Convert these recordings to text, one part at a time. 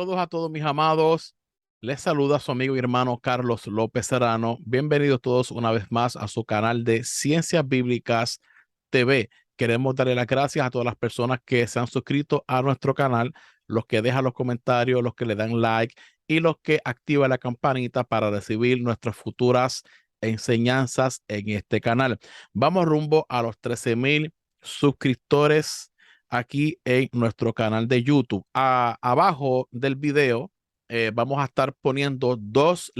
Saludos a todos mis amados. Les saluda su amigo y hermano Carlos López Serrano. Bienvenidos todos una vez más a su canal de Ciencias Bíblicas TV. Queremos darle las gracias a todas las personas que se han suscrito a nuestro canal, los que dejan los comentarios, los que le dan like y los que activan la campanita para recibir nuestras futuras enseñanzas en este canal. Vamos rumbo a los 13,000 suscriptores aquí en nuestro canal de YouTube. Abajo del video vamos a estar poniendo dos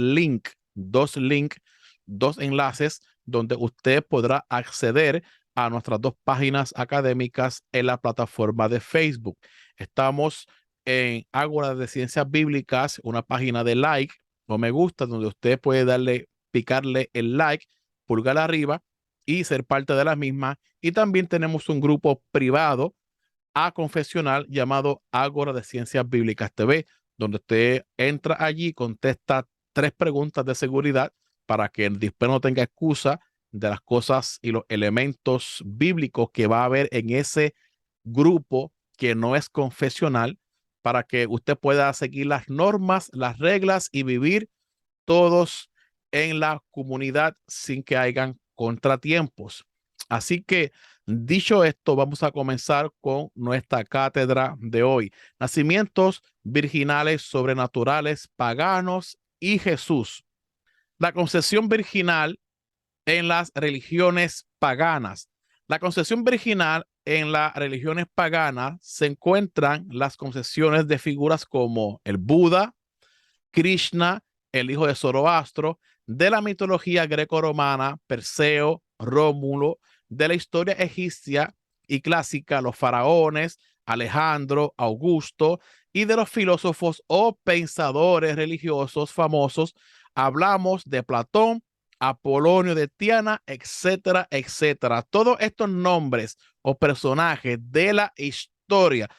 enlaces donde usted podrá acceder a nuestras dos páginas académicas en la plataforma de Facebook. Estamos en Ágora de Ciencias Bíblicas, una página de like o me gusta donde usted puede picarle el like, pulgar arriba y ser parte de la misma. Y también tenemos un grupo privado a confesional llamado Ágora de Ciencias Bíblicas TV, donde usted entra allí, contesta 3 preguntas de seguridad para que después no tenga excusa de las cosas y los elementos bíblicos que va a haber en ese grupo que no es confesional, para que usted pueda seguir las normas, las reglas y vivir todos en la comunidad sin que hayan contratiempos. Así que, dicho esto, vamos a comenzar con nuestra cátedra de hoy. Nacimientos virginales sobrenaturales paganos y Jesús. La concepción virginal en las religiones paganas. La concepción virginal en las religiones paganas se encuentran las concepciones de figuras como el Buda, Krishna, el hijo de Zoroastro, de la mitología greco-romana, Perseo, Rómulo, de la historia egipcia y clásica, los faraones, Alejandro, Augusto, y de los filósofos o pensadores religiosos famosos. Hablamos de Platón, Apolonio de Tiana, etcétera, etcétera. Todos estos nombres o personajes de la historia,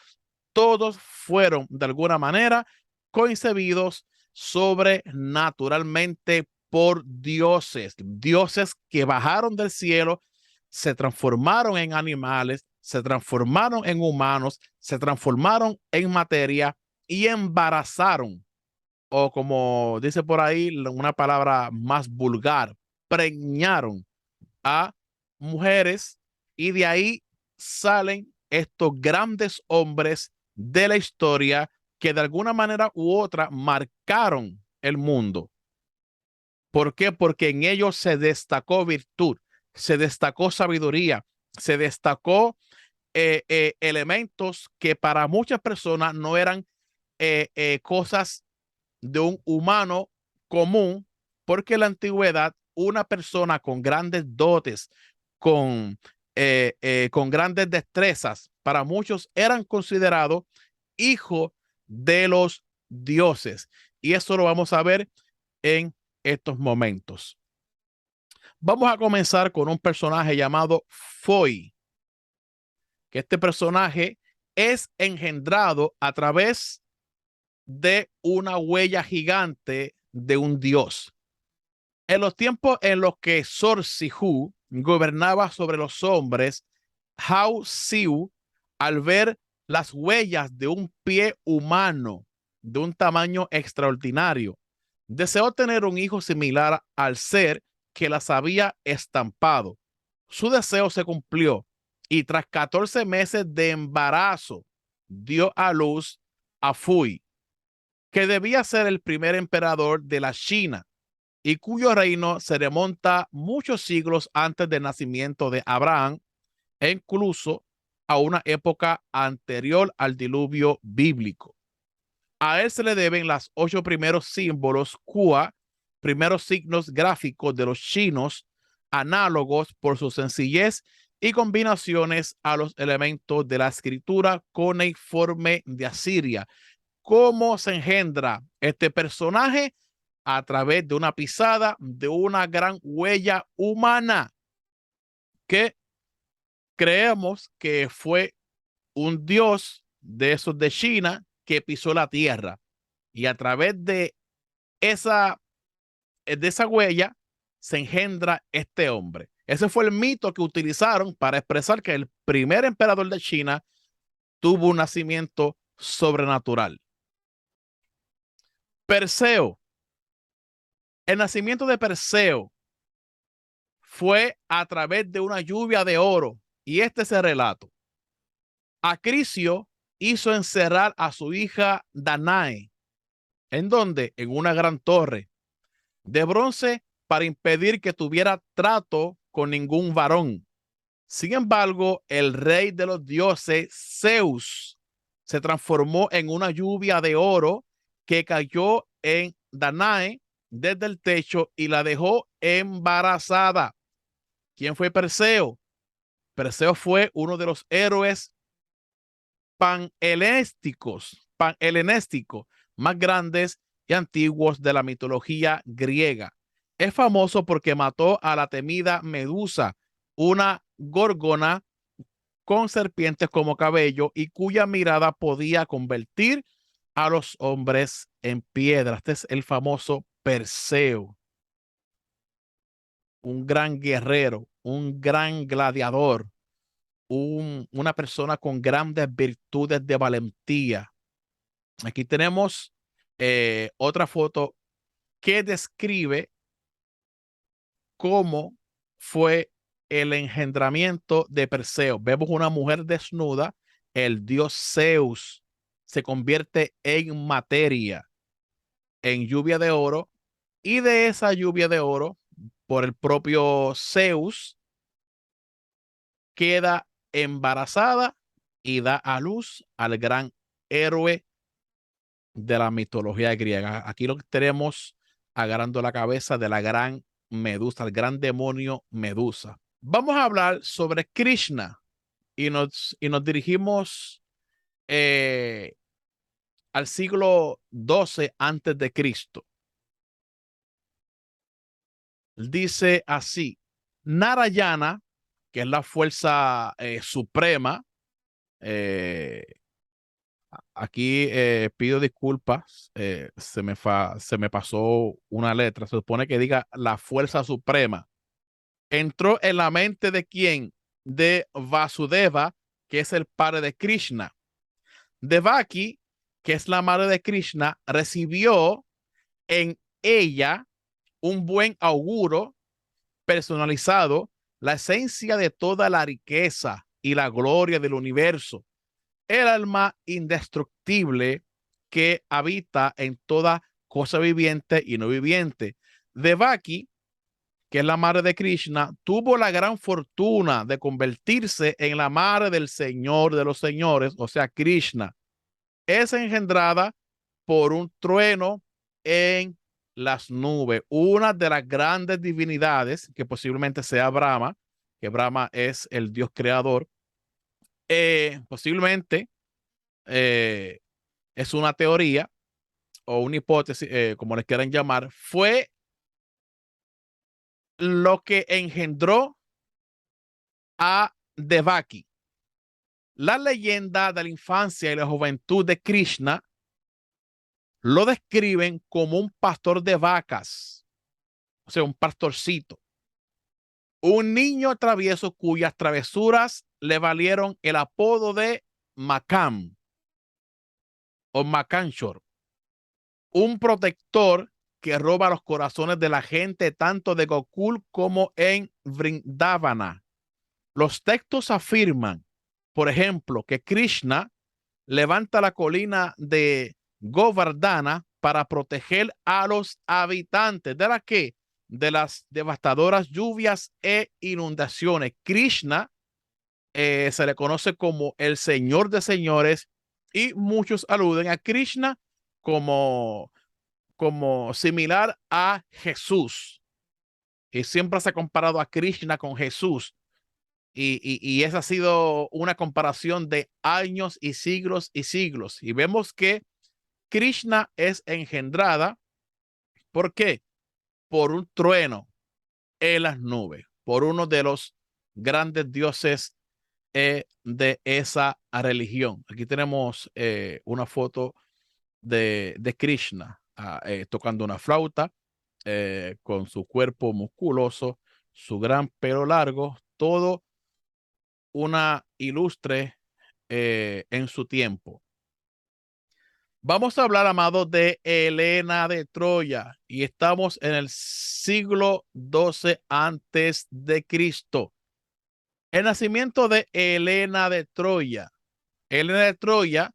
todos fueron de alguna manera concebidos sobrenaturalmente por dioses, dioses que bajaron del cielo, se transformaron en animales, se transformaron en humanos, se transformaron en materia y embarazaron, o como dice por ahí, una palabra más vulgar, preñaron a mujeres, y de ahí salen estos grandes hombres de la historia que de alguna manera u otra marcaron el mundo. ¿Por qué? Porque en ellos se destacó virtud, se destacó sabiduría, se destacó elementos que para muchas personas no eran cosas de un humano común, porque en la antigüedad una persona con grandes dotes, con grandes destrezas, para muchos eran considerados hijos de los dioses. Y eso lo vamos a ver en estos momentos. Vamos a comenzar con un personaje llamado Foi, que este personaje es engendrado a través de una huella gigante de un dios. En los tiempos en los que Sor-Sihu gobernaba sobre los hombres, Hao-Siu, al ver las huellas de un pie humano de un tamaño extraordinario, deseó tener un hijo similar al ser que las había estampado. Su deseo se cumplió y tras 14 meses de embarazo dio a luz a Fui, que debía ser el primer emperador de la China y cuyo reino se remonta muchos siglos antes del nacimiento de Abraham e incluso a una época anterior al diluvio bíblico. A él se le deben los 8 primeros símbolos Kua, primeros signos gráficos de los chinos, análogos por su sencillez y combinaciones a los elementos de la escritura cuneiforme de Asiria. ¿Cómo se engendra este personaje? A través de una pisada de una gran huella humana que creemos que fue un dios de esos de China que pisó la tierra, y a través esa, de esa huella se engendra este hombre. Ese fue el mito que utilizaron para expresar que el primer emperador de China tuvo un nacimiento sobrenatural. Perseo. El nacimiento de Perseo fue a través de una lluvia de oro. Y este es el relato. Acrisio hizo encerrar a su hija Danae. ¿En dónde? En una gran torre de bronce para impedir que tuviera trato con ningún varón. Sin embargo, el rey de los dioses, Zeus, se transformó en una lluvia de oro que cayó en Danae desde el techo y la dejó embarazada. ¿Quién fue Perseo? Perseo fue uno de los héroes panhelenísticos más grandes y antiguos de la mitología griega. Es famoso porque mató a la temida Medusa, una gorgona con serpientes como cabello y cuya mirada podía convertir a los hombres en piedra. Este es el famoso Perseo, un gran guerrero, un gran gladiador, una persona con grandes virtudes de valentía. Aquí tenemos otra foto que describe cómo fue el engendramiento de Perseo. Vemos una mujer desnuda, el dios Zeus se convierte en materia, en lluvia de oro, y de esa lluvia de oro, por el propio Zeus, queda embarazada y da a luz al gran héroe de la mitología griega. Aquí lo que tenemos agarrando la cabeza de la gran Medusa, el gran demonio Medusa. Vamos a hablar sobre Krishna y nos dirigimos al siglo XII antes de Cristo. Dice así: Narayana, que es la fuerza suprema, eh, aquí pido disculpas, se me pasó una letra, se supone que diga la fuerza suprema. Entró en la mente de quién? De Vasudeva, que es el padre de Krishna. Devaki, que es la madre de Krishna, recibió en ella un buen auguro personalizado, la esencia de toda la riqueza y la gloria del universo, el alma indestructible que habita en toda cosa viviente y no viviente. Devaki, que es la madre de Krishna, tuvo la gran fortuna de convertirse en la madre del Señor de los señores, o sea, Krishna. Es engendrada por un trueno en las nubes, una de las grandes divinidades, que posiblemente sea Brahma, que Brahma es el Dios creador, posiblemente eh, es una teoría o una hipótesis, como les quieran llamar, fue lo que engendró a Devaki. La leyenda de la infancia y la juventud de Krishna lo describen como un pastor de vacas, o sea, un pastorcito, un niño travieso cuyas travesuras le valieron el apodo de Macam o Macanchor, un protector que roba los corazones de la gente tanto de Gokul como en Vrindavana. Los textos afirman, por ejemplo, que Krishna levanta la colina de Govardhana para proteger a los habitantes de la que de las devastadoras lluvias e inundaciones. Krishna se le conoce como el Señor de señores y muchos aluden a Krishna como, como similar a Jesús. Y siempre se ha comparado a Krishna con Jesús. Y esa ha sido una comparación de años y siglos y siglos. Y vemos que Krishna es engendrada, ¿por qué? Por un trueno en las nubes, por uno de los grandes dioses de esa religión. Aquí tenemos una foto de Krishna tocando una flauta con su cuerpo musculoso, su gran pelo largo, todo una ilustre en su tiempo. Vamos a hablar, amados, de Helena de Troya y estamos en el siglo XII antes de Cristo. El nacimiento de Helena de Troya. Helena de Troya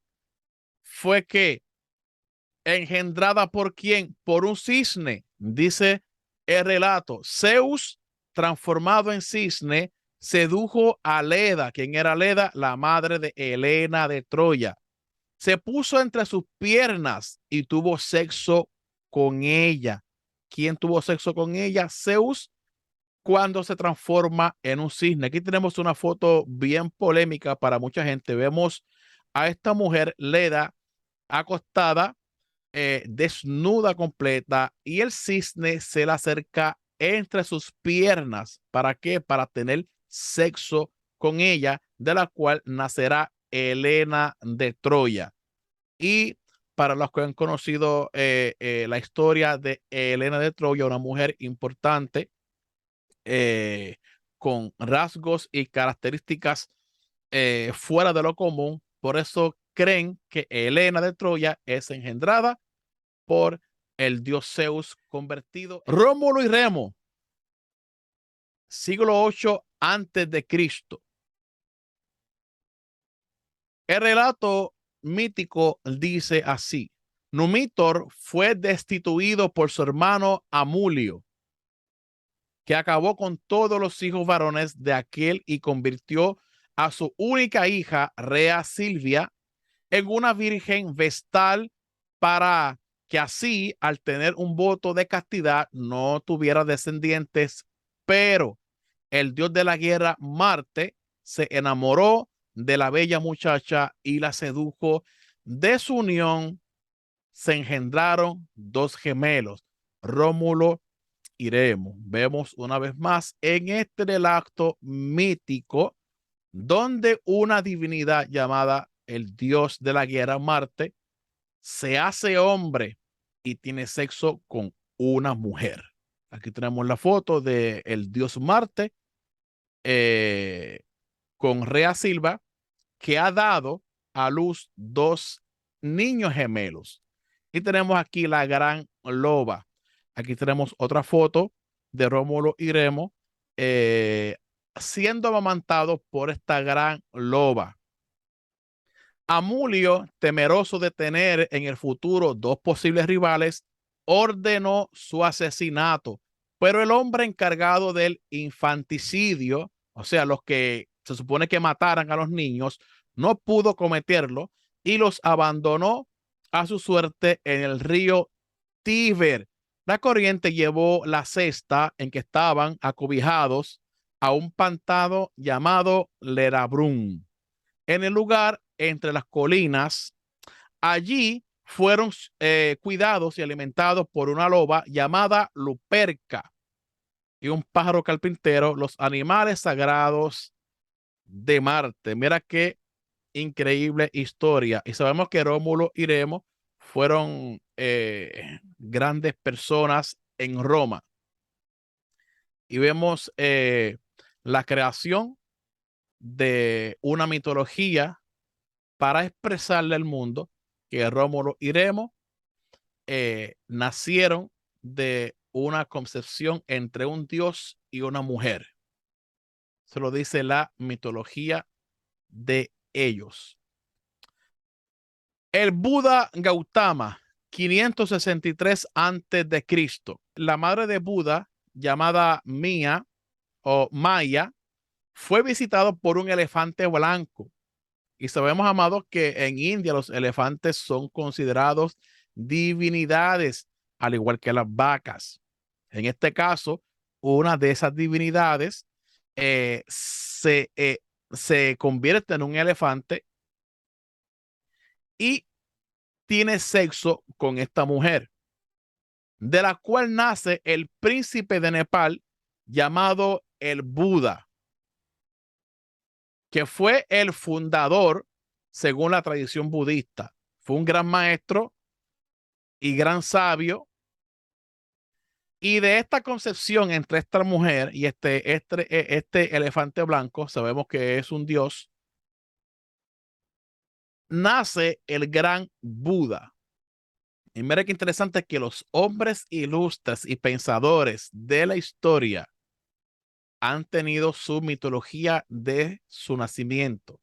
fue que engendrada por quién? Por un cisne, dice el relato. Zeus, transformado en cisne, sedujo a Leda. ¿Quién era Leda? La madre de Helena de Troya. Se puso entre sus piernas y tuvo sexo con ella. ¿Quién tuvo sexo con ella? Zeus, cuando se transforma en un cisne. Aquí tenemos una foto bien polémica para mucha gente. Vemos a esta mujer, Leda, acostada, desnuda completa, y el cisne se le acerca entre sus piernas. ¿Para qué? Para tener sexo con ella, de la cual nacerá Helena de Troya. Y para los que han conocido la historia de Helena de Troya, una mujer importante, eh, con rasgos y características fuera de lo común, por eso creen que Helena de Troya es engendrada por el dios Zeus convertido. Rómulo y Remo, siglo VIII antes de Cristo. El relato mítico dice así: Numitor fue destituido por su hermano Amulio, que acabó con todos los hijos varones de aquel y convirtió a su única hija, Rea Silvia, en una virgen vestal, para que así, al tener un voto de castidad, no tuviera descendientes. Pero el dios de la guerra, Marte, se enamoró de la bella muchacha y la sedujo. De su unión se engendraron dos gemelos, Rómulo y Remo. Vemos una vez más en este relato mítico donde una divinidad llamada el dios de la guerra, Marte, se hace hombre y tiene sexo con una mujer. Aquí tenemos la foto de el dios Marte, eh, con Rea Silva, que ha dado a luz dos niños gemelos. Y tenemos aquí la gran loba. Aquí tenemos otra foto de Rómulo y Remo, eh, siendo amamantados por esta gran loba. Amulio, temeroso de tener en el futuro dos posibles rivales, ordenó su asesinato, pero el hombre encargado del infanticidio, o sea, los que se supone que mataran a los niños, no pudo cometerlo y los abandonó a su suerte en el río Tíber. La corriente llevó la cesta en que estaban acobijados a un pantano llamado Lerabrún. En el lugar, entre las colinas, allí fueron cuidados y alimentados por una loba llamada Luperca y un pájaro carpintero, los animales sagrados de Marte. Mira qué increíble historia. Y sabemos que Rómulo y Remo fueron grandes personas en Roma. Y vemos la creación de una mitología para expresarle al mundo que Rómulo y Remo nacieron de una concepción entre un dios y una mujer. Se lo dice la mitología de ellos. El Buda Gautama, 563 antes de Cristo. La madre de Buda, llamada Mía o Maya, fue visitado por un elefante blanco. Y sabemos, amados, que en India los elefantes son considerados divinidades, al igual que las vacas. En este caso, una de esas divinidades se convierte en un elefante y tiene sexo con esta mujer, de la cual nace el príncipe de Nepal llamado el Buda, que fue el fundador, según la tradición budista. Fue un gran maestro y gran sabio. Y de esta concepción entre esta mujer y este elefante blanco, sabemos que es un dios, nace el gran Buda. Y mira qué interesante que los hombres ilustres y pensadores de la historia han tenido su mitología de su nacimiento,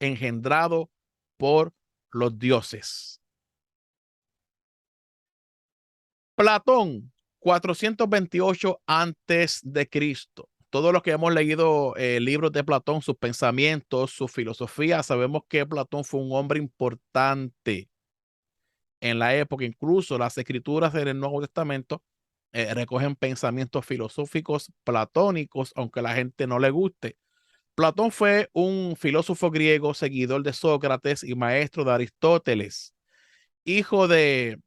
engendrado por los dioses. Platón, 428 antes de Cristo. Todos los que hemos leído libros de Platón, sus pensamientos, su filosofía, sabemos que Platón fue un hombre importante en la época. Incluso las escrituras del Nuevo Testamento recogen pensamientos filosóficos platónicos, aunque a la gente no le guste. Platón fue un filósofo griego, seguidor de Sócrates y maestro de Aristóteles, hijo de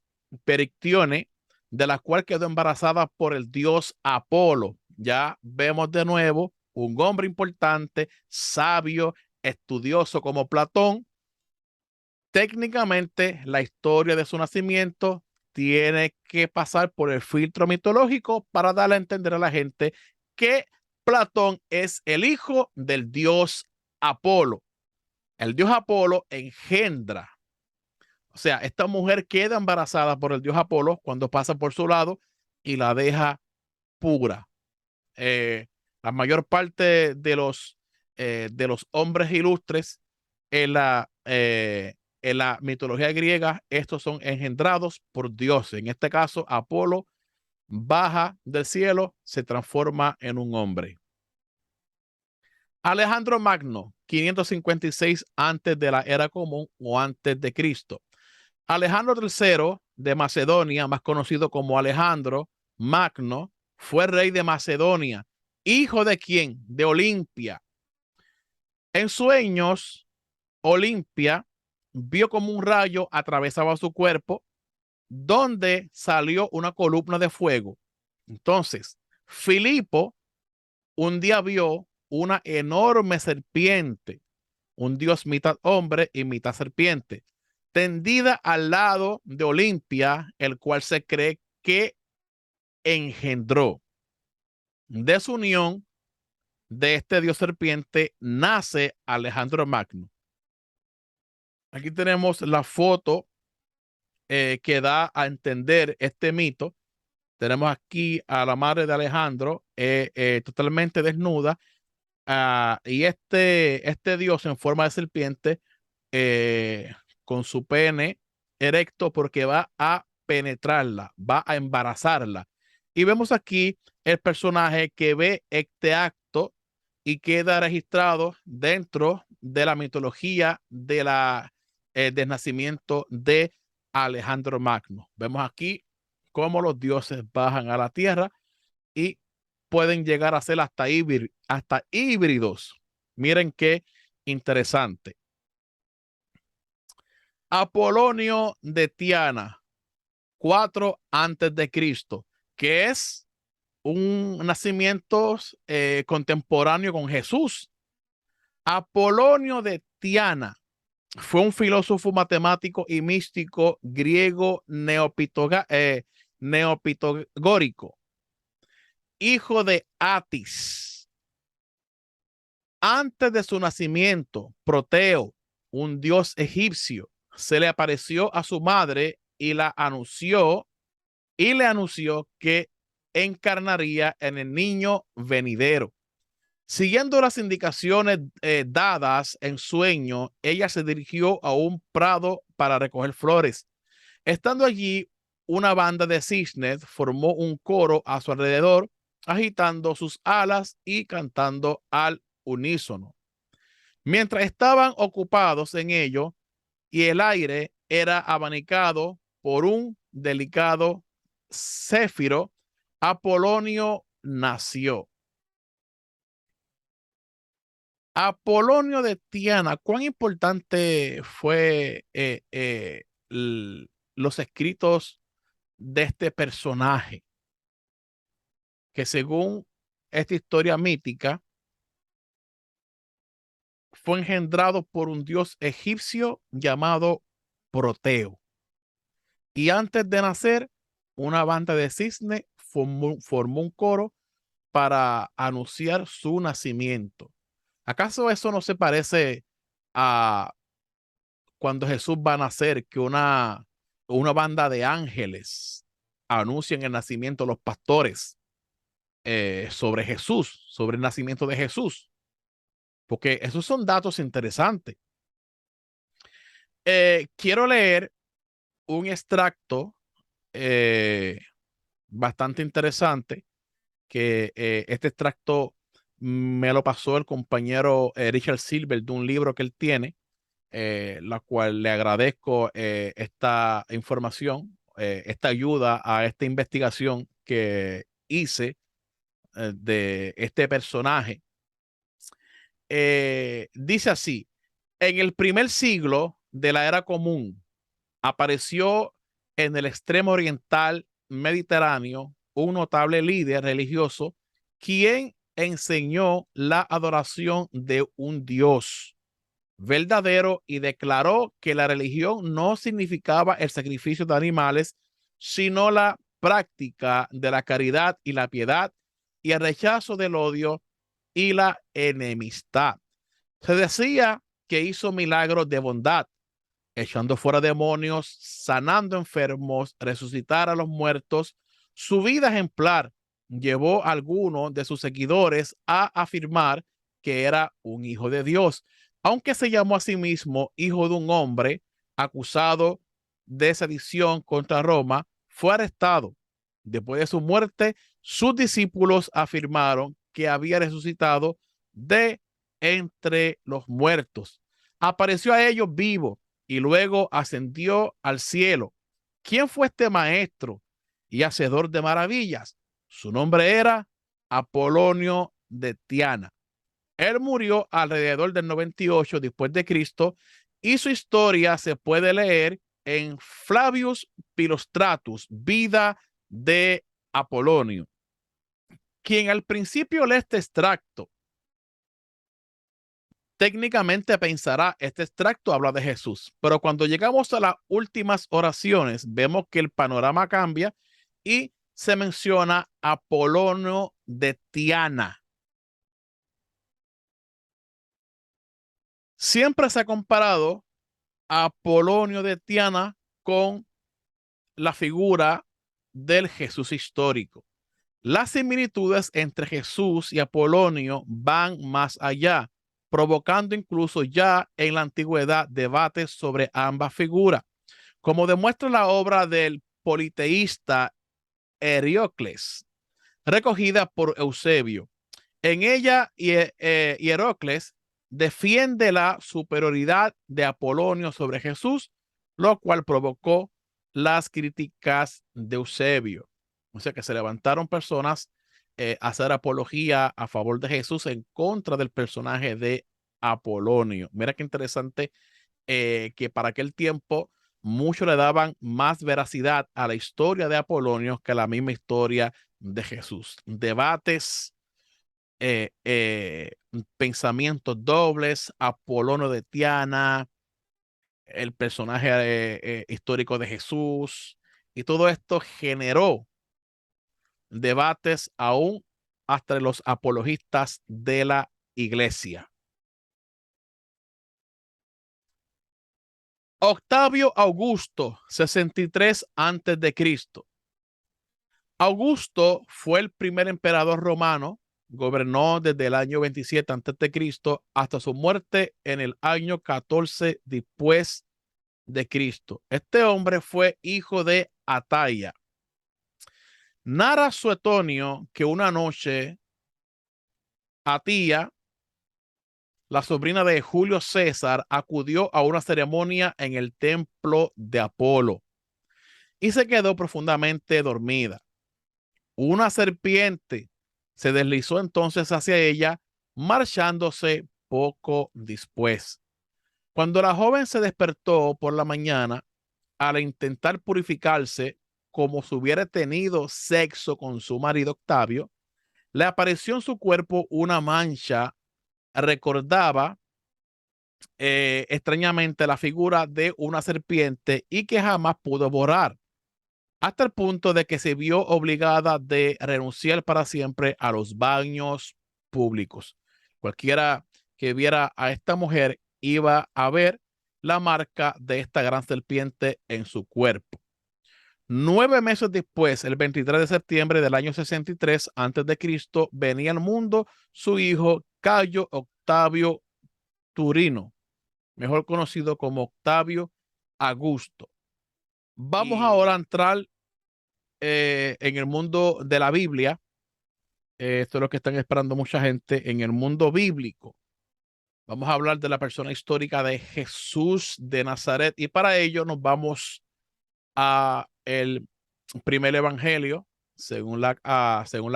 Perictione, de la cual quedó embarazada por el dios Apolo. Ya vemos de nuevo un hombre importante, sabio, estudioso como Platón. Técnicamente, la historia de su nacimiento tiene que pasar por el filtro mitológico para darle a entender a la gente que Platón es el hijo del dios Apolo. El dios Apolo engendra, o sea, esta mujer queda embarazada por el dios Apolo cuando pasa por su lado y la deja pura. Eh, la mayor parte de los hombres ilustres en la mitología griega, estos son engendrados por dioses. En este caso, Apolo baja del cielo, se transforma en un hombre. Alejandro Magno, 556 antes de la era común o antes de Cristo. Alejandro III de Macedonia, más conocido como Alejandro Magno, fue rey de Macedonia. ¿Hijo de quién? De Olimpia. En sueños, Olimpia vio como un rayo atravesaba su cuerpo, donde salió una columna de fuego. Entonces, Filipo un día vio una enorme serpiente, un dios mitad hombre y mitad serpiente, tendida al lado de Olimpia, el cual se cree que engendró. De su unión de este dios serpiente nace Alejandro Magno. Aquí tenemos la foto que da a entender este mito. Tenemos aquí a la madre de Alejandro totalmente desnuda, y este dios en forma de serpiente eh, con su pene erecto porque va a penetrarla, va a embarazarla. Y vemos aquí el personaje que ve este acto y queda registrado dentro de la mitología de del nacimiento de Alejandro Magno. Vemos aquí cómo los dioses bajan a la tierra y pueden llegar a ser hasta híbridos. Miren qué interesante. Apolonio de Tiana, 4 antes de Cristo, que es un nacimiento contemporáneo con Jesús. Apolonio de Tiana fue un filósofo matemático y místico griego neopitagórico, hijo de Atis. Antes de su nacimiento, Proteo, un dios egipcio, se le apareció a su madre y le anunció que encarnaría en el niño venidero. Siguiendo las indicaciones dadas en sueño, ella se dirigió a un prado para recoger flores. Estando allí, una banda de cisnes formó un coro a su alrededor, agitando sus alas y cantando al unísono. Mientras estaban ocupados en ello y el aire era abanicado por un delicado céfiro, Apolonio nació. Apolonio de Tiana, ¿cuán importante fue los escritos de este personaje? Que según esta historia mítica, fue engendrado por un dios egipcio llamado Proteo. Y antes de nacer, una banda de cisne formó un coro para anunciar su nacimiento. ¿Acaso eso no se parece a cuando Jesús va a nacer, que una banda de ángeles anuncian el nacimiento de los pastores sobre Jesús, sobre el nacimiento de Jesús, porque esos son datos interesantes. Quiero leer un extracto bastante interesante, que este extracto me lo pasó el compañero Richard Silver de un libro que él tiene, la cual le agradezco esta información, esta ayuda a esta investigación que hice de este personaje. Dice así: en el primer siglo de la era común apareció en el extremo oriental mediterráneo un notable líder religioso quien enseñó la adoración de un Dios verdadero y declaró que la religión no significaba el sacrificio de animales, sino la práctica de la caridad y la piedad y el rechazo del odio y la enemistad. Se decía que hizo milagros de bondad, echando fuera demonios, sanando enfermos, resucitar a los muertos. Su vida ejemplar llevó a algunos de sus seguidores a afirmar que era un hijo de Dios, aunque se llamó a sí mismo hijo de un hombre acusado de sedición contra Roma. Fue arrestado. Después de su muerte, sus discípulos afirmaron que había resucitado de entre los muertos. Apareció a ellos vivo y luego ascendió al cielo. ¿Quién fue este maestro y hacedor de maravillas? Su nombre era Apolonio de Tiana. Él murió alrededor del 98 después de Cristo y su historia se puede leer en Flavius Philostratus, Vida de Apolonio. Quien al principio lee este extracto técnicamente pensará, este extracto habla de Jesús, pero cuando llegamos a las últimas oraciones, vemos que el panorama cambia y se menciona Apolonio de Tiana. Siempre se ha comparado a Apolonio de Tiana con la figura del Jesús histórico. Las similitudes entre Jesús y Apolonio van más allá, provocando incluso ya en la antigüedad debates sobre ambas figuras, como demuestra la obra del politeísta Hierocles, recogida por Eusebio. En ella, Hierocles defiende la superioridad de Apolonio sobre Jesús, lo cual provocó las críticas de Eusebio. O sea que se levantaron personas a hacer apología a favor de Jesús en contra del personaje de Apolonio. Mira qué interesante, que para aquel tiempo muchos le daban más veracidad a la historia de Apolonio que a la misma historia de Jesús. Debates, eh, eh, pensamientos dobles, Apolonio de Tiana, el personaje histórico de Jesús, y todo esto generó debates aún hasta los apologistas de la iglesia. Octavio Augusto, 63 antes de Cristo. Augusto fue el primer emperador romano, gobernó desde el año 27 antes de Cristo hasta su muerte en el año 14 después de Cristo. Este hombre fue hijo de Ataya. Narra Suetonio que una noche Atía, la sobrina de Julio César, acudió a una ceremonia en el templo de Apolo y se quedó profundamente dormida. Una serpiente se deslizó entonces hacia ella, marchándose poco después. Cuando la joven se despertó por la mañana, al intentar purificarse como si hubiera tenido sexo con su marido Octavio, le apareció en su cuerpo una mancha. Recordaba extrañamente la figura de una serpiente y que jamás pudo borrar, hasta el punto de que se vio obligada de renunciar para siempre a los baños públicos. Cualquiera que viera a esta mujer iba a ver la marca de esta gran serpiente en su cuerpo. 9 meses después, el 23 de septiembre del año 63 antes de Cristo, venía al mundo su hijo Cayo Octavio Turino, mejor conocido como Octavio Augusto. Vamos ahora a Y entrar en el mundo de la Biblia. Esto es lo que están esperando mucha gente en el mundo bíblico. Vamos a hablar de la persona histórica de Jesús de Nazaret y para ello nos vamos a el primer evangelio según la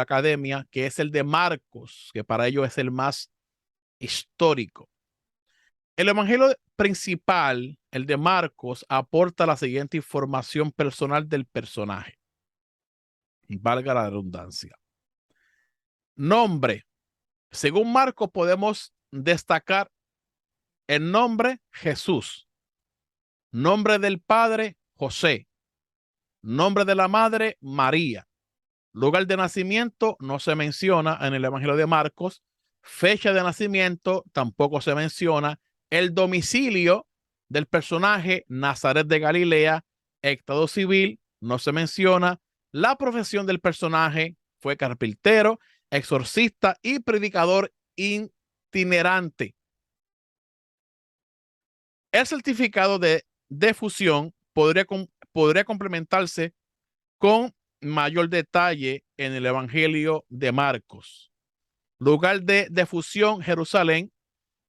academia, que es el de Marcos, que para ello es el más histórico. El evangelio principal, el de Marcos, aporta la siguiente información personal del personaje, valga la redundancia. Nombre. Según Marcos podemos destacar el nombre Jesús, nombre del padre José, nombre de la madre María. Lugar de nacimiento no se menciona en el Evangelio de Marcos. Fecha de nacimiento tampoco se menciona. El domicilio del personaje, Nazaret de Galilea. Estado civil no se menciona. La profesión del personaje fue carpintero, exorcista y predicador itinerante. El certificado de defusión podría complementarse con mayor detalle en el Evangelio de Marcos. Lugar de defunción, Jerusalén.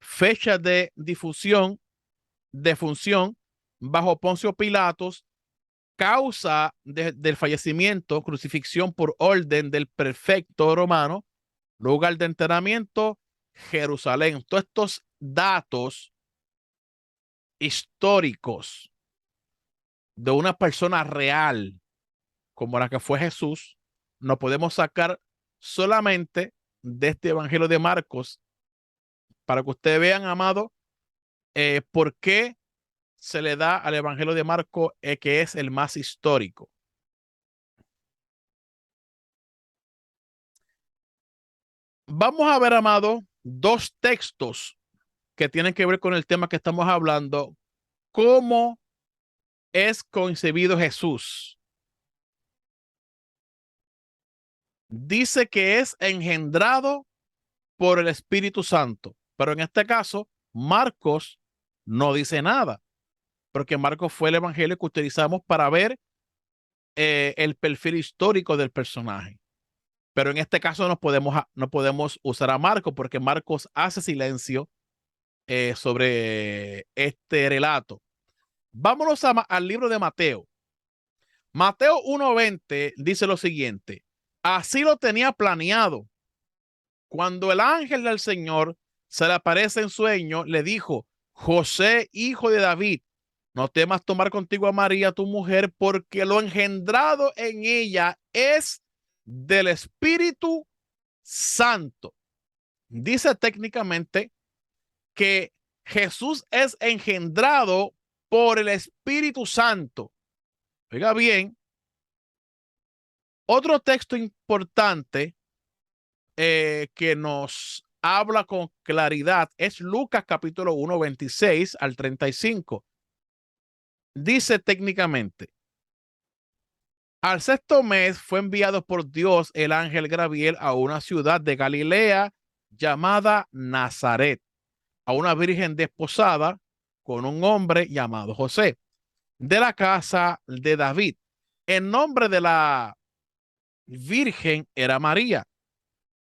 Fecha de defunción, bajo Poncio Pilatos. Causa del fallecimiento, crucifixión por orden del prefecto romano. Lugar de enterramiento, Jerusalén. Todos estos datos históricos de una persona real como la que fue Jesús, nos podemos sacar solamente de este Evangelio de Marcos para que ustedes vean, amado, por qué se le da al Evangelio de Marcos que es el más histórico. Vamos a ver, amado, dos textos que tienen que ver con el tema que estamos hablando, cómo es concebido Jesús. Dice que es engendrado por el Espíritu Santo, pero en este caso, Marcos no dice nada, porque Marcos fue el evangelio que utilizamos para ver el perfil histórico del personaje. Pero en este caso no podemos usar a Marcos porque Marcos hace silencio sobre este relato. Vámonos al libro de Mateo. Mateo 1:20 dice lo siguiente: así lo tenía planeado. Cuando el ángel del Señor se le aparece en sueño, le dijo: José, hijo de David, no temas tomar contigo a María, tu mujer, porque lo engendrado en ella es del Espíritu Santo. Dice técnicamente que Jesús es engendrado por el Espíritu Santo. Oiga bien, otro texto importante que nos habla con claridad es Lucas capítulo 1, 26 al 35. Dice técnicamente: al sexto mes fue enviado por Dios el ángel Gabriel a una ciudad de Galilea llamada Nazaret, a una virgen desposada con un hombre llamado José, de la casa de David. El nombre de la virgen era María.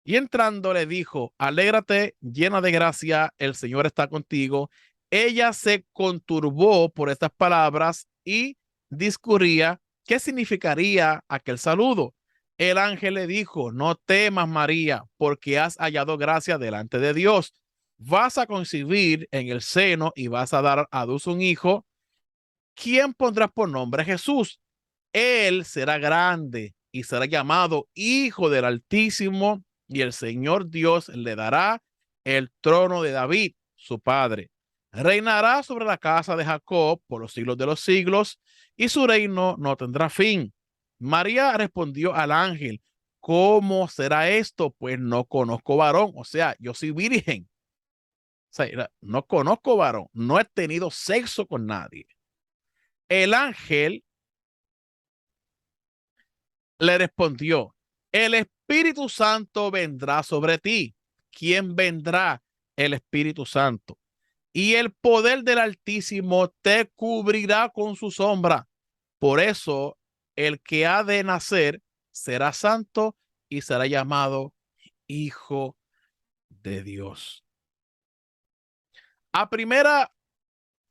Y entrando le dijo: alégrate, llena de gracia, el Señor está contigo. Ella se conturbó por estas palabras y discurría qué significaría aquel saludo. El ángel le dijo: no temas, María, porque has hallado gracia delante de Dios. Vas a concebir en el seno y vas a dar a luz un hijo. ¿Quién pondrás por nombre Jesús? Él será grande y será llamado Hijo del Altísimo, y el Señor Dios le dará el trono de David, su padre. Reinará sobre la casa de Jacob por los siglos de los siglos, y su reino no tendrá fin. María respondió al ángel: ¿cómo será esto? Pues no conozco varón, o sea, yo soy virgen. O sea, no conozco varón, no he tenido sexo con nadie. El ángel le respondió: el Espíritu Santo vendrá sobre ti. ¿Quién vendrá? El Espíritu Santo. Y el poder del Altísimo te cubrirá con su sombra. Por eso, el que ha de nacer será santo y será llamado Hijo de Dios. A primera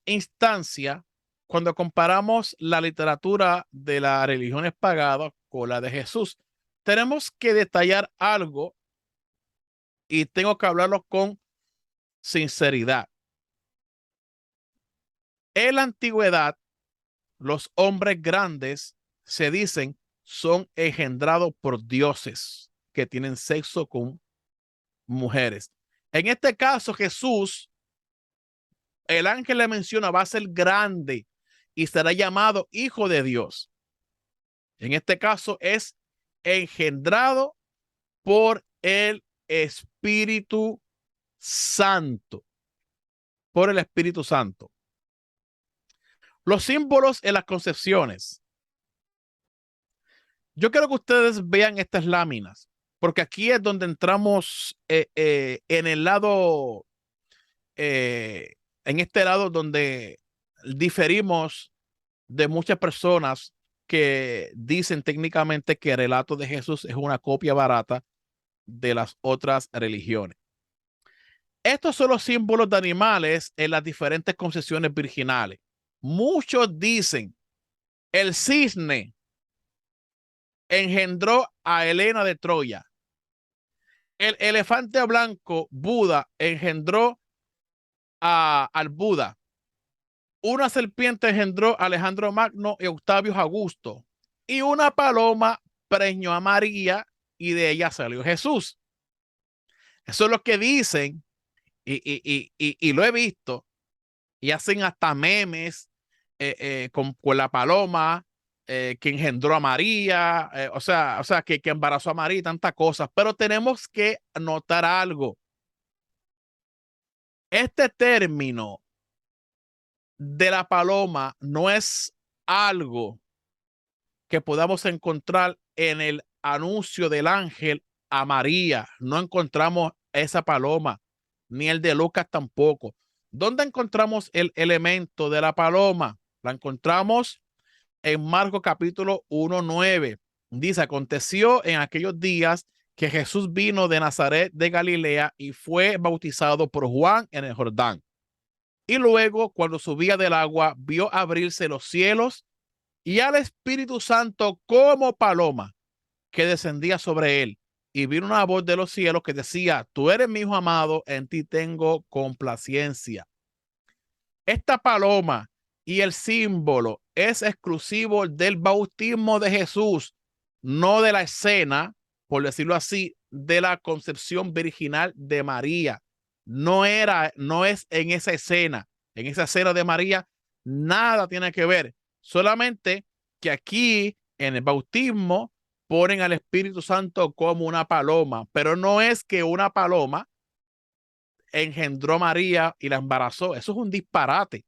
instancia, cuando comparamos la literatura de las religiones paganas con la de Jesús, tenemos que detallar algo y tengo que hablarlo con sinceridad. En la antigüedad, los hombres grandes se dicen son engendrados por dioses que tienen sexo con mujeres. En este caso, Jesús, el ángel le menciona, va a ser grande y será llamado Hijo de Dios. En este caso es engendrado por el Espíritu Santo. Por el Espíritu Santo. Los símbolos en las concepciones. Yo quiero que ustedes vean estas láminas, porque aquí es donde entramos en el lado, en este lado donde diferimos de muchas personas que dicen técnicamente que el relato de Jesús es una copia barata de las otras religiones. Estos son los símbolos de animales en las diferentes concepciones virginales. Muchos dicen el cisne engendró a Helena de Troya. El elefante blanco, Buda, engendró al Buda. Una serpiente engendró a Alejandro Magno y Octavio Augusto. Y una paloma preñó a María y de ella salió Jesús. Eso es lo que dicen y lo he visto. Y hacen hasta memes con la paloma que engendró a María, o sea que embarazó a María y tantas cosas. Pero tenemos que notar algo. Este término de la paloma no es algo que podamos encontrar en el anuncio del ángel a María. No encontramos esa paloma, ni el de Lucas tampoco. ¿Dónde encontramos el elemento de la paloma? La encontramos en Marcos capítulo 1:9. Dice: aconteció en aquellos días que Jesús vino de Nazaret de Galilea y fue bautizado por Juan en el Jordán. Y luego, cuando subía del agua, vio abrirse los cielos y al Espíritu Santo como paloma que descendía sobre él. Y vino una voz de los cielos que decía: tú eres mi hijo amado, en ti tengo complacencia. Esta paloma y el símbolo es exclusivo del bautismo de Jesús, no de la escena, por decirlo así, de la concepción virginal de María. No es en esa escena de María, nada tiene que ver. Solamente que aquí en el bautismo ponen al Espíritu Santo como una paloma, pero no es que una paloma engendró a María y la embarazó. Eso es un disparate.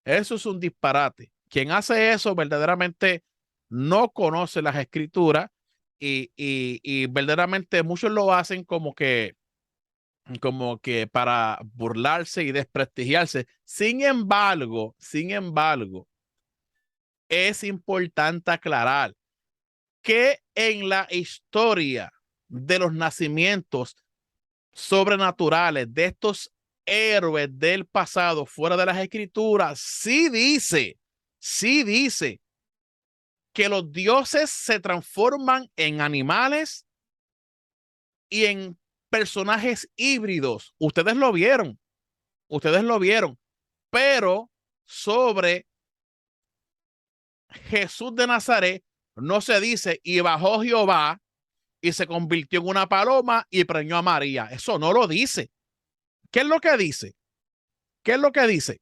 Eso es un disparate. Quien hace eso verdaderamente no conoce las escrituras y verdaderamente muchos lo hacen como que para burlarse y desprestigiarse. Sin embargo, es importante aclarar que en la historia de los nacimientos sobrenaturales de estos héroes del pasado fuera de las escrituras, sí dice que los dioses se transforman en animales y en personajes híbridos. Ustedes lo vieron, pero sobre Jesús de Nazaret no se dice y bajó Jehová y se convirtió en una paloma y preñó a María. Eso no lo dice. ¿Qué es lo que dice? ¿Qué es lo que dice?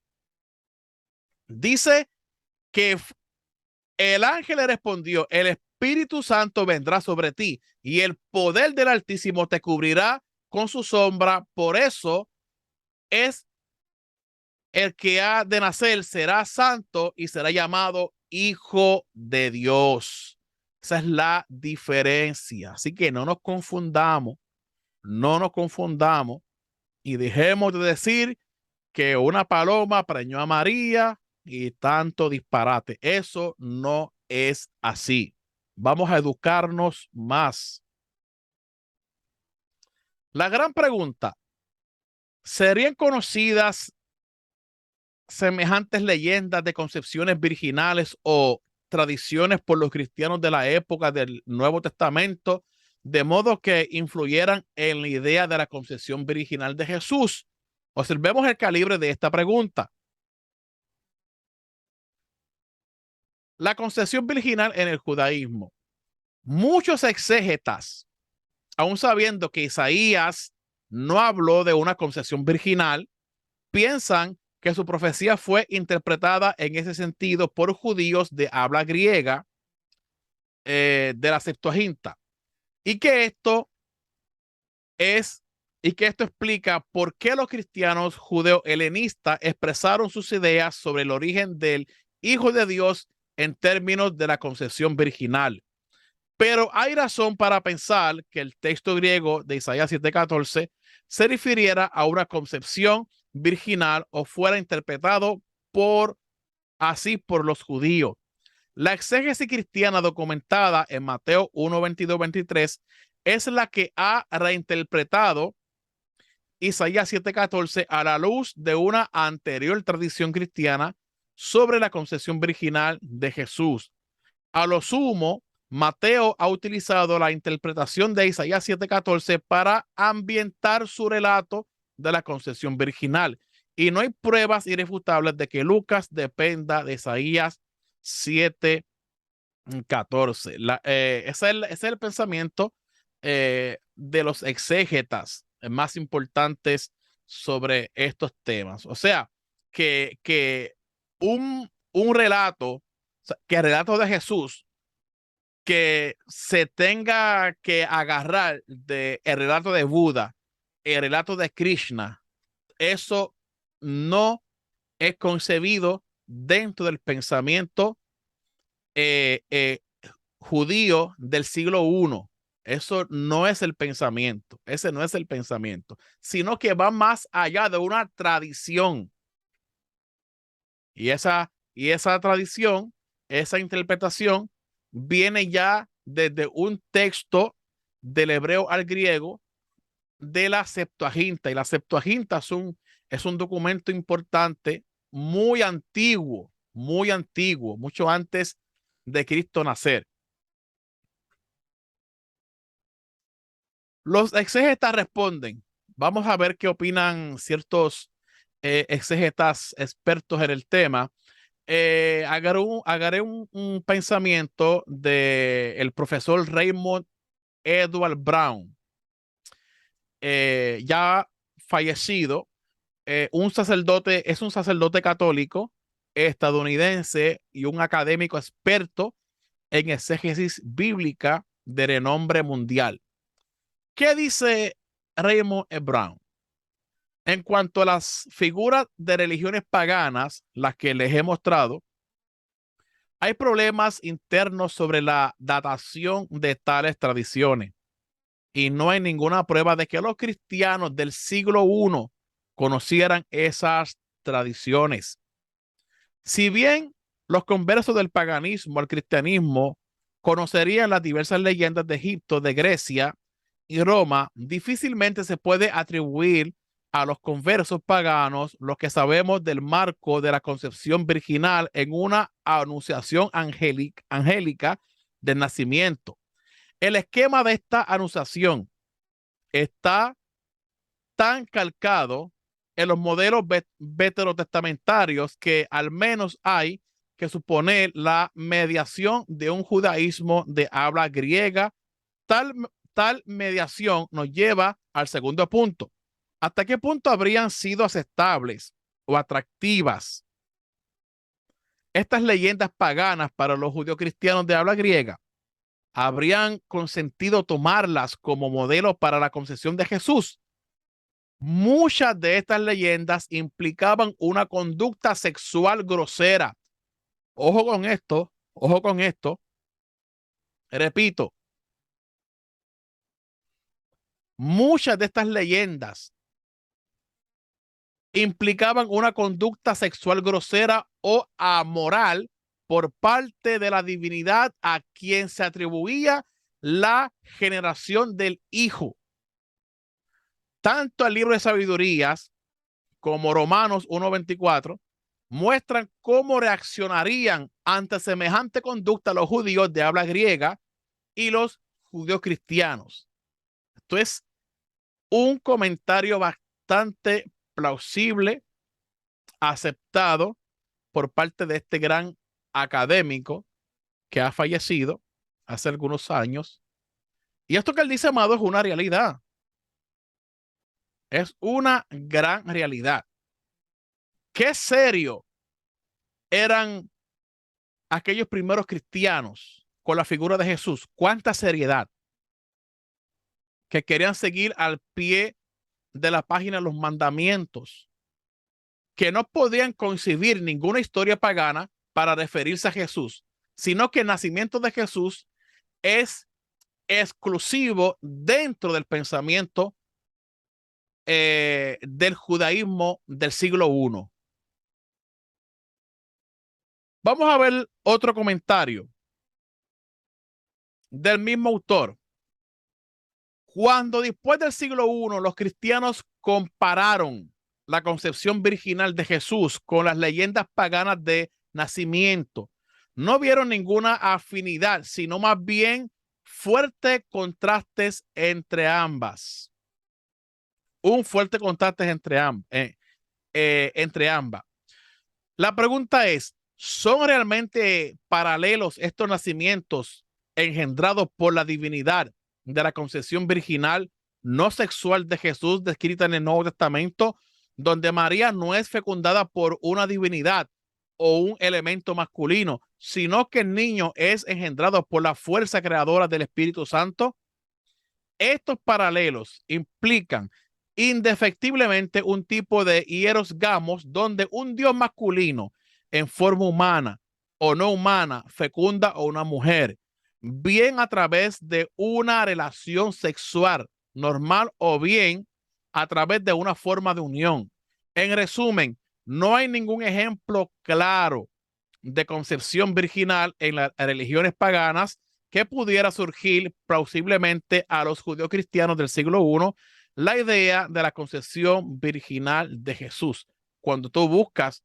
Dice que el ángel le respondió: el Espíritu Santo vendrá sobre ti y el poder del Altísimo te cubrirá con su sombra. Por eso es el que ha de nacer será santo y será llamado Hijo de Dios. Esa es la diferencia. Así que no nos confundamos, no nos confundamos y dejemos de decir que una paloma preñó a María y tanto disparate. Eso no es así. Vamos a educarnos más. La gran pregunta, ¿serían conocidas semejantes leyendas de concepciones virginales o tradiciones por los cristianos de la época del Nuevo Testamento, de modo que influyeran en la idea de la concepción virginal de Jesús? Observemos el calibre de esta pregunta. La concepción virginal en el judaísmo. Muchos exégetas, aun sabiendo que Isaías no habló de una concepción virginal, piensan que su profecía fue interpretada en ese sentido por judíos de habla griega de la Septuaginta y que esto es y que esto explica por qué los cristianos judeo-helenistas expresaron sus ideas sobre el origen del Hijo de Dios en términos de la concepción virginal. Pero hay razón para pensar que el texto griego de Isaías 7:14 se refiriera a una concepción virginal o fuera interpretado por los judíos. La exégesis cristiana documentada en Mateo 1:22-23 es la que ha reinterpretado Isaías 7:14 a la luz de una anterior tradición cristiana sobre la concepción virginal de Jesús. A lo sumo, Mateo ha utilizado la interpretación de Isaías 7:14 para ambientar su relato de la concepción virginal. Y no hay pruebas irrefutables de que Lucas dependa de Isaías 7:14. Ese es el pensamiento de los exégetas más importantes sobre estos temas. O sea, que un relato, o sea, que el relato de Jesús que se tenga que agarrar del relato de Buda, el relato de Krishna, eso no es concebido dentro del pensamiento eh, eh, judío del siglo I. Eso no es el pensamiento, ese no es el pensamiento, sino que va más allá de una tradición. Y esa tradición, esa interpretación, viene ya desde un texto del hebreo al griego de la Septuaginta. Y la Septuaginta es un documento importante, muy antiguo, mucho antes de Cristo nacer. Los exégetas responden. Vamos a ver qué opinan ciertos exégetas expertos en el tema. Agarré un pensamiento del profesor Raymond Edward Brown, ya fallecido, es un sacerdote católico estadounidense y un académico experto en exégesis bíblica de renombre mundial. ¿Qué dice Raymond E. Brown? En cuanto a las figuras de religiones paganas, las que les he mostrado, hay problemas internos sobre la datación de tales tradiciones y no hay ninguna prueba de que los cristianos del siglo I conocieran esas tradiciones. Si bien los conversos del paganismo al cristianismo conocerían las diversas leyendas de Egipto, de Grecia y Roma, difícilmente se puede atribuir a los conversos paganos lo que sabemos del marco de la concepción virginal en una anunciación angélica del nacimiento. El esquema de esta anunciación está tan calcado en los modelos veterotestamentarios que al menos hay que suponer la mediación de un judaísmo de habla griega. Tal mediación nos lleva al segundo punto. ¿Hasta qué punto habrían sido aceptables o atractivas estas leyendas paganas para los judeocristianos de habla griega? ¿Habrían consentido tomarlas como modelo para la concepción de Jesús? Muchas de estas leyendas implicaban una conducta sexual grosera. Ojo con esto, Repito, muchas de estas leyendas implicaban una conducta sexual grosera o amoral por parte de la divinidad a quien se atribuía la generación del hijo. Tanto el libro de sabidurías como Romanos 1:24 muestran cómo reaccionarían ante semejante conducta los judíos de habla griega y los judíos cristianos. Esto es un comentario bastante plausible, aceptado por parte de este gran académico que ha fallecido hace algunos años. Y esto que él dice, amado, es una realidad. Es una gran realidad. Qué serio eran aquellos primeros cristianos con la figura de Jesús. Cuánta seriedad, que querían seguir al pie de la página los mandamientos, que no podían concebir ninguna historia pagana para referirse a Jesús, sino que el nacimiento de Jesús es exclusivo dentro del pensamiento del judaísmo del siglo I. Vamos a ver otro comentario del mismo autor. Cuando después del siglo I los cristianos compararon la concepción virginal de Jesús con las leyendas paganas de nacimiento, no vieron ninguna afinidad, sino más bien fuertes contrastes entre ambas. Un fuerte contraste entre ambas. La pregunta es, ¿son realmente paralelos estos nacimientos engendrados por la divinidad de la concepción virginal no sexual de Jesús descrita en el Nuevo Testamento, donde María no es fecundada por una divinidad o un elemento masculino, sino que el niño es engendrado por la fuerza creadora del Espíritu Santo? Estos paralelos implican indefectiblemente un tipo de hieros gamos donde un Dios masculino en forma humana o no humana fecunda a una mujer, bien a través de una relación sexual normal o bien a través de una forma de unión. En resumen, no hay ningún ejemplo claro de concepción virginal en las religiones paganas que pudiera surgir plausiblemente a los judíos cristianos del siglo I la idea de la concepción virginal de Jesús. Cuando tú buscas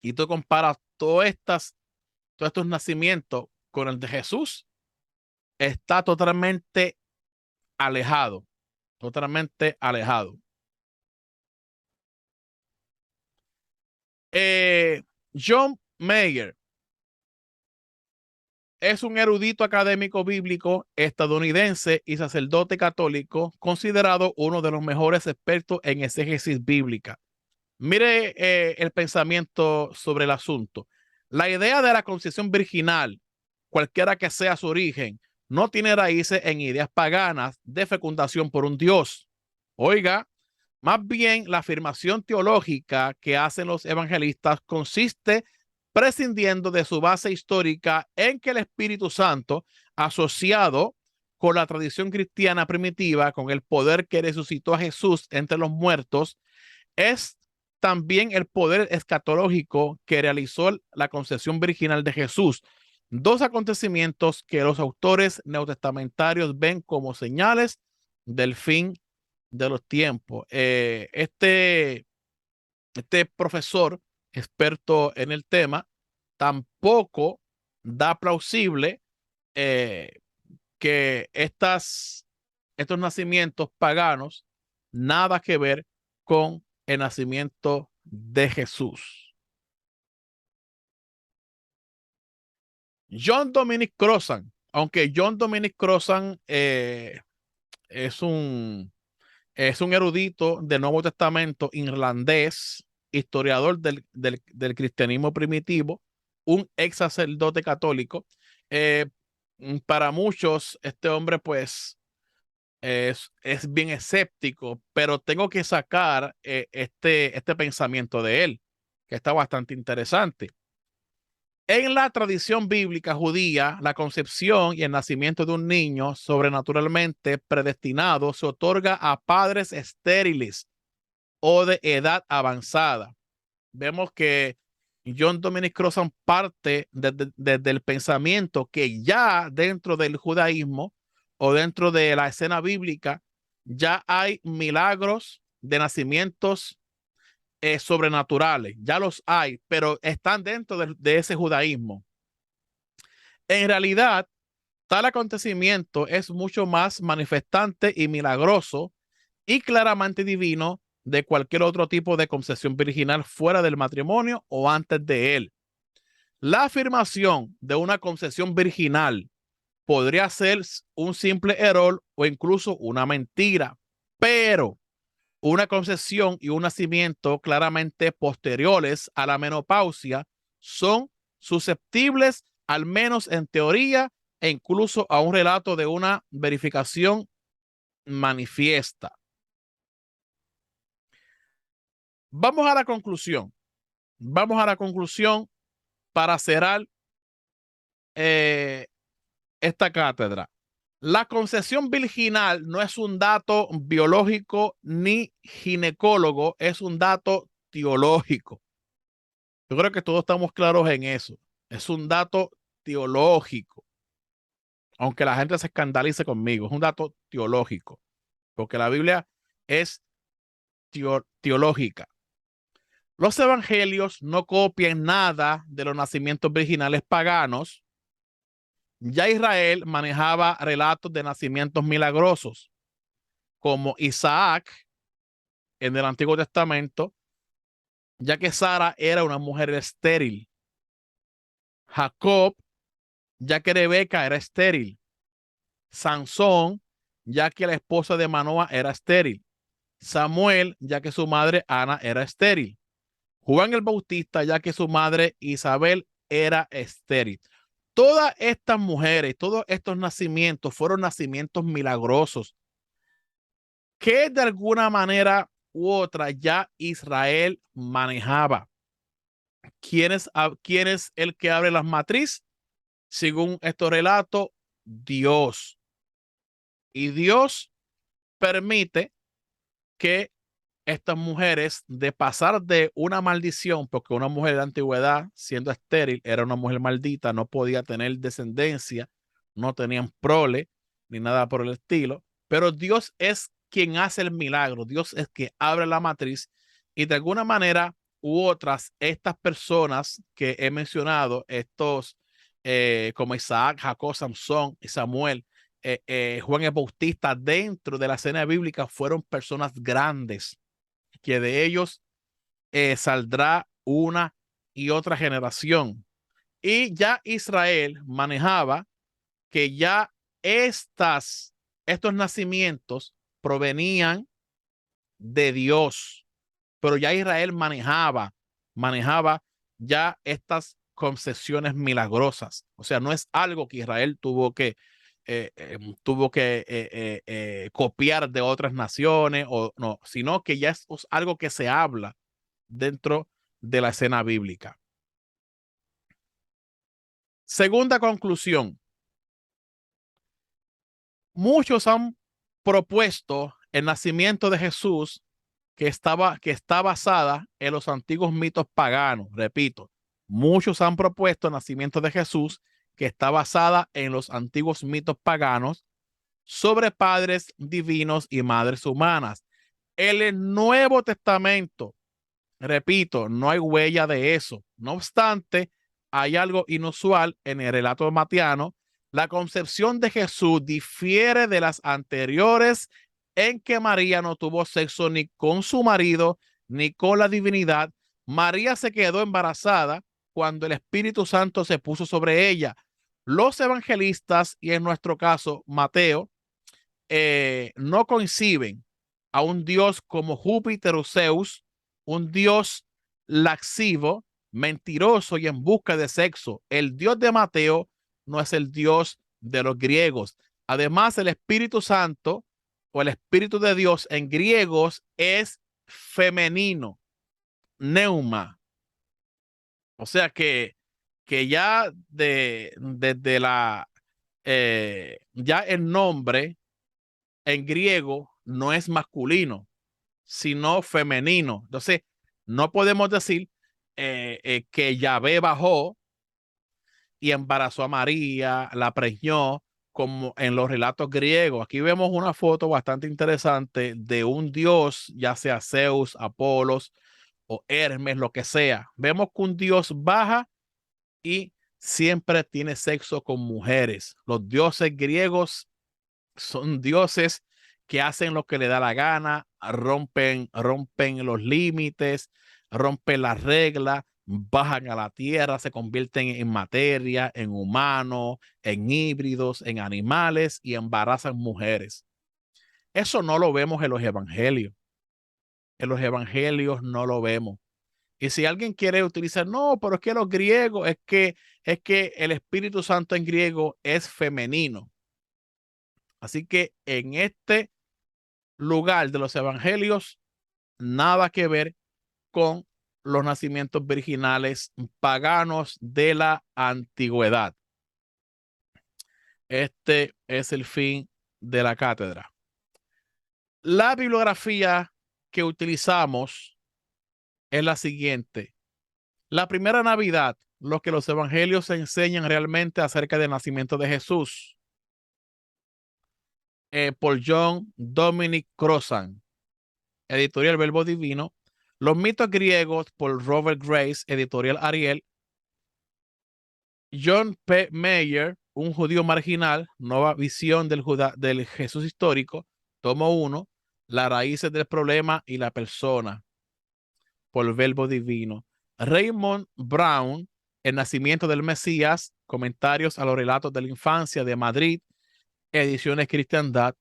y tú comparas todos estos nacimientos con el de Jesús, está totalmente alejado, totalmente alejado. John Mayer es un erudito académico bíblico estadounidense y sacerdote católico, considerado uno de los mejores expertos en exégesis bíblica. Mire el pensamiento sobre el asunto. La idea de la concepción virginal, cualquiera que sea su origen, no tiene raíces en ideas paganas de fecundación por un Dios. Oiga, más bien la afirmación teológica que hacen los evangelistas consiste prescindiendo de su base histórica en que el Espíritu Santo, asociado con la tradición cristiana primitiva, con el poder que resucitó a Jesús entre los muertos, es también el poder escatológico que realizó la concepción virginal de Jesús. Dos acontecimientos que los autores neotestamentarios ven como señales del fin de los tiempos. Este profesor, experto en el tema, tampoco da plausible eh, que estos nacimientos paganos nada que ver con el nacimiento de Jesús. John Dominic Crossan, aunque John Dominic Crossan es un erudito del Nuevo Testamento irlandés, historiador del cristianismo primitivo, un ex sacerdote católico. Eh, para muchos, este hombre pues es bien escéptico, pero tengo que sacar este pensamiento de él, que está bastante interesante. En la tradición bíblica judía, la concepción y el nacimiento de un niño sobrenaturalmente predestinado se otorga a padres estériles o de edad avanzada. Vemos que John Dominic Crossan parte desde el pensamiento que ya dentro del judaísmo o dentro de la escena bíblica ya hay milagros de nacimientos sobrenaturales, ya los hay, pero están dentro de ese judaísmo. En realidad, tal acontecimiento es mucho más manifestante y milagroso y claramente divino de cualquier otro tipo de concepción virginal fuera del matrimonio o antes de él. La afirmación de una concepción virginal podría ser un simple error o incluso una mentira, pero una concepción y un nacimiento claramente posteriores a la menopausia son susceptibles, al menos en teoría, e incluso a un relato de una verificación manifiesta. Vamos a la conclusión. Vamos a la conclusión para cerrar eh, esta cátedra. La concepción virginal no es un dato biológico ni ginecólogo, es un dato teológico. Yo creo que todos estamos claros en eso. Es un dato teológico, aunque la gente se escandalice conmigo, es un dato teológico, porque la Biblia es teológica. Los evangelios no copian nada de los nacimientos virginales paganos. Ya Israel manejaba relatos de nacimientos milagrosos, como Isaac en el Antiguo Testamento, ya que Sara era una mujer estéril. Jacob, ya que Rebeca era estéril. Sansón, ya que la esposa de Manoa era estéril. Samuel, ya que su madre Ana era estéril. Juan el Bautista, ya que su madre Isabel era estéril. Todas estas mujeres, todos estos nacimientos fueron nacimientos milagrosos que de alguna manera u otra ya Israel manejaba. ¿Quién es el que abre las matrices? Según estos relatos, Dios. Y Dios permite que estas mujeres, de pasar de una maldición, porque una mujer de la antigüedad, siendo estéril, era una mujer maldita, no podía tener descendencia, no tenían prole, ni nada por el estilo, pero Dios es quien hace el milagro, Dios es quien abre la matriz y de alguna manera u otras, estas personas que he mencionado, estos como Isaac, Jacob, Samson y Samuel, Juan el Bautista, dentro de la escena bíblica fueron personas grandes, que de ellos saldrá una y otra generación. Y ya Israel manejaba que ya estos nacimientos provenían de Dios, pero ya Israel manejaba ya estas concesiones milagrosas. O sea, no es algo que Israel copiar de otras naciones o no, sino que ya es algo que se habla dentro de la escena bíblica. Segunda conclusión. Muchos han propuesto el nacimiento de Jesús que está basada en los antiguos mitos paganos. Repito, muchos han propuesto el nacimiento de Jesús que está basada en los antiguos mitos paganos sobre padres divinos y madres humanas. En el Nuevo Testamento, repito, no hay huella de eso. No obstante, hay algo inusual en el relato matiano. La concepción de Jesús difiere de las anteriores en que María no tuvo sexo ni con su marido ni con la divinidad. María se quedó embarazada cuando el Espíritu Santo se puso sobre ella. Los evangelistas, y en nuestro caso Mateo, no conciben a un dios como Júpiter o Zeus, un dios laxivo, mentiroso y en busca de sexo. El dios de Mateo no es el dios de los griegos. Además, el Espíritu Santo o el Espíritu de Dios en griegos es femenino, neuma. O sea que que ya desde ya el nombre en griego no es masculino, sino femenino. Entonces, no podemos decir que Yahvé bajó y embarazó a María, la preñó, como en los relatos griegos. Aquí vemos una foto bastante interesante de un dios, ya sea Zeus, Apolos o Hermes, lo que sea. Vemos que un dios baja y siempre tiene sexo con mujeres. Los dioses griegos son dioses que hacen lo que le da la gana, rompen los límites, rompen las reglas, bajan a la tierra, se convierten en materia, en humanos, en híbridos, en animales y embarazan mujeres. Eso no lo vemos en los evangelios. En los evangelios no lo vemos. Y si alguien quiere utilizar, no, pero es que los griegos, es que el Espíritu Santo en griego es femenino. Así que en este lugar de los evangelios, nada que ver con los nacimientos virginales paganos de la antigüedad. Este es el fin de la cátedra. La bibliografía que utilizamos es la siguiente. La primera Navidad, lo que los evangelios enseñan realmente acerca del nacimiento de Jesús, por John Dominic Crossan, editorial Verbo Divino. Los mitos griegos por Robert Grace, editorial Ariel. John P. Mayer, un judío marginal, nueva visión del Jesús histórico, tomo 1, las raíces del problema y la persona, por Verbo Divino. Raymond Brown, el nacimiento del Mesías, comentarios a los relatos de la infancia de Madrid, ediciones Cristiandad.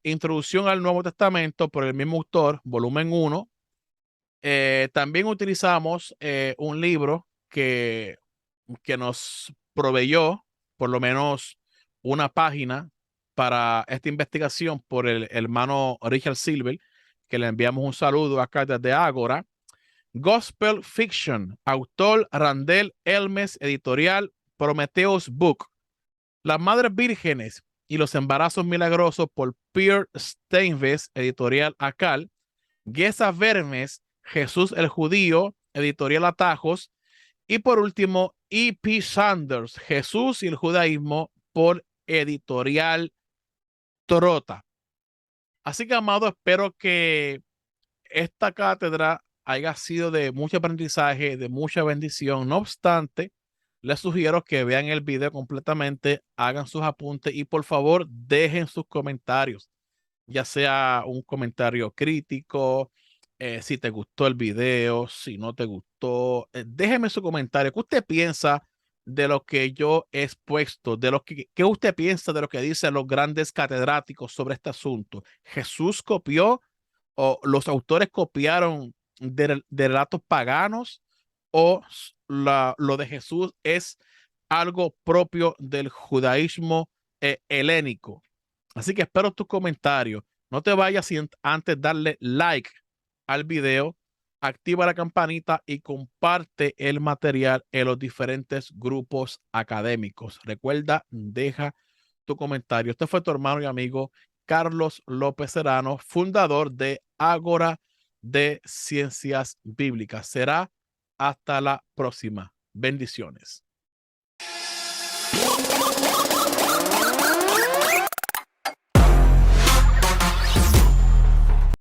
Introducción al Nuevo Testamento por el mismo autor, volumen 1. También utilizamos un libro que nos proveyó por lo menos una página para esta investigación por el hermano Richard Silver, que le enviamos un saludo acá desde Ágora. Gospel Fiction, autor Randel Elmes, editorial Prometheus Book. Las Madres Vírgenes y los Embarazos Milagrosos por Pierre Steinves, editorial Acal. Gesa Vermes, Jesús el Judío, editorial Atajos. Y por último, E.P. Sanders, Jesús y el Judaísmo, por editorial Trota. Así que, amado, espero que esta cátedra haya sido de mucho aprendizaje, de mucha bendición. No obstante, les sugiero que vean el video completamente, hagan sus apuntes y por favor dejen sus comentarios, ya sea un comentario crítico, si te gustó el video, si no te gustó, déjeme su comentario. ¿Qué usted piensa de lo que yo he expuesto? ¿Qué usted piensa de lo que dicen los grandes catedráticos sobre este asunto? ¿Jesús copió o los autores copiaron de relatos paganos o lo de Jesús es algo propio del judaísmo helénico? Así que espero tus comentarios. No te vayas sin antes darle like al video, activa la campanita y comparte el material en los diferentes grupos académicos. Recuerda, deja tu comentario. Este fue tu hermano y amigo Carlos López Serrano, fundador de Ágora de Ciencias Bíblicas. Será hasta la próxima. Bendiciones.